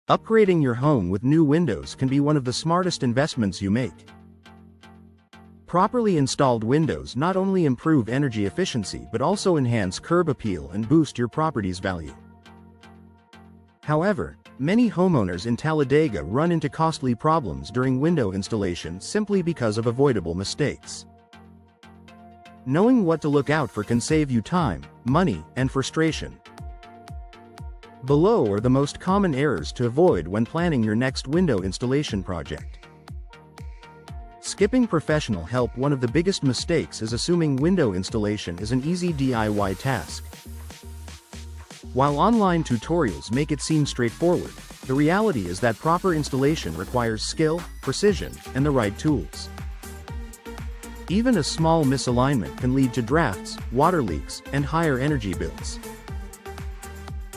Upgrading your home with new windows can be one of the smartest investments you make. Properly installed windows not only improve energy efficiency but also enhance curb appeal and boost your property's value. However, many homeowners in Talladega run into costly problems during window installation simply because of avoidable mistakes. Knowing what to look out for can save you time, money, and frustration. Below are the most common errors to avoid when planning your next window installation project. Skipping professional help. One of the biggest mistakes is assuming window installation is an easy DIY task. While online tutorials make it seem straightforward, the reality is that proper installation requires skill, precision, and the right tools. Even a small misalignment can lead to drafts, water leaks, and higher energy bills.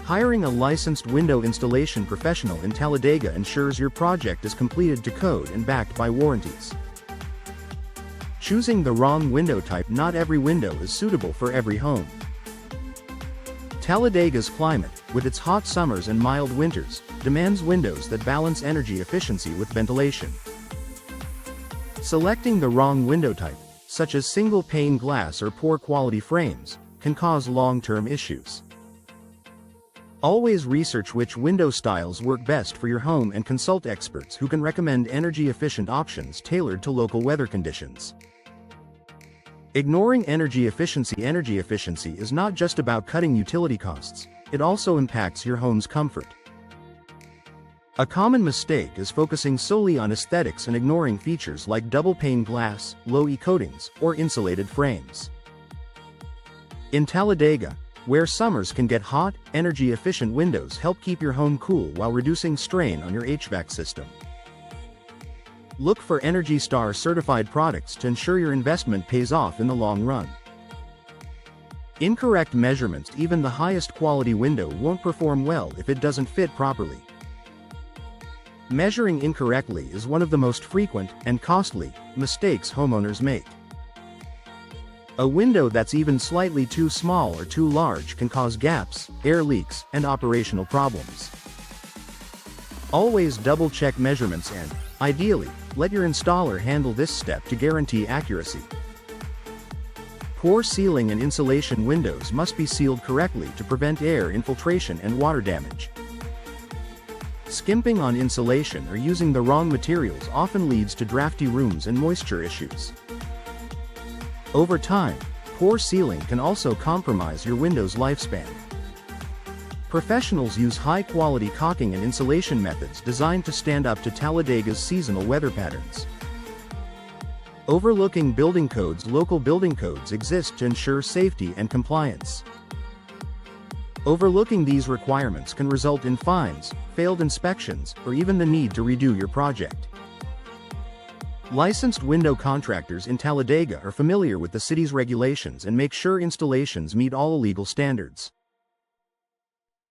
Hiring a licensed window installation professional in Talladega ensures your project is completed to code and backed by warranties. Choosing the wrong window type. Not every window is suitable for every home. Talladega's climate, with its hot summers and mild winters, demands windows that balance energy efficiency with ventilation. Selecting the wrong window type, such as single-pane glass or poor quality frames, can cause long-term issues. Always research which window styles work best for your home and consult experts who can recommend energy-efficient options tailored to local weather conditions. Ignoring energy efficiency. Energy efficiency is not just about cutting utility costs, it also impacts your home's comfort. A common mistake is focusing solely on aesthetics and ignoring features like double-pane glass, low-E coatings, or insulated frames. In Talladega, where summers can get hot, energy-efficient windows help keep your home cool while reducing strain on your HVAC system. Look for ENERGY STAR certified products to ensure your investment pays off in the long run. Incorrect measurements. Even the highest quality window won't perform well if it doesn't fit properly. Measuring incorrectly is one of the most frequent and costly mistakes homeowners make. A window that's even slightly too small or too large can cause gaps, air leaks, and operational problems. Always double-check measurements and, ideally, let your installer handle this step to guarantee accuracy. Poor sealing and insulation. Windows must be sealed correctly to prevent air infiltration and water damage. Skimping on insulation or using the wrong materials often leads to drafty rooms and moisture issues. Over time, poor sealing can also compromise your window's lifespan. Professionals use high-quality caulking and insulation methods designed to stand up to Talladega's seasonal weather patterns. Overlooking building codes. Local building codes exist to ensure safety and compliance. Overlooking these requirements can result in fines, failed inspections, or even the need to redo your project. Licensed window contractors in Talladega are familiar with the city's regulations and make sure installations meet all legal standards.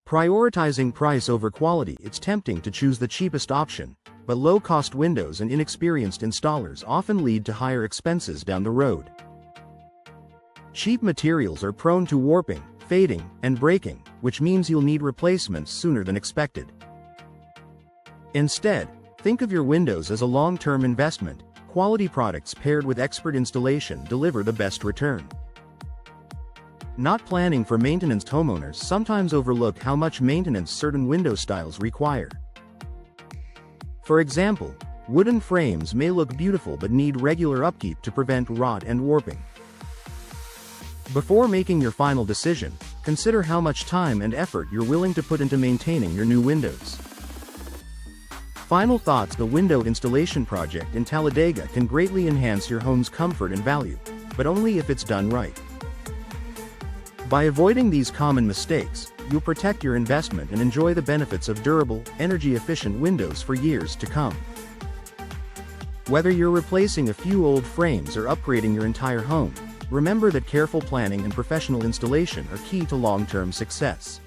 Prioritizing price over quality. It's tempting to choose the cheapest option, but low-cost windows and inexperienced installers often lead to higher expenses down the road. Cheap materials are prone to warping, fading, and breaking, which means you'll need replacements sooner than expected. Instead, think of your windows as a long-term investment. Quality products paired with expert installation deliver the best return. Not planning for maintenance. Homeowners sometimes overlook how much maintenance certain window styles require. For example, wooden frames may look beautiful but need regular upkeep to prevent rot and warping. Before making your final decision, consider how much time and effort you're willing to put into maintaining your new windows. Final thoughts. The window installation project in Talladega can greatly enhance your home's comfort and value, but only if it's done right. By avoiding these common mistakes, you'll protect your investment and enjoy the benefits of durable, energy-efficient windows for years to come. Whether you're replacing a few old frames or upgrading your entire home, remember that careful planning and professional installation are key to long-term success.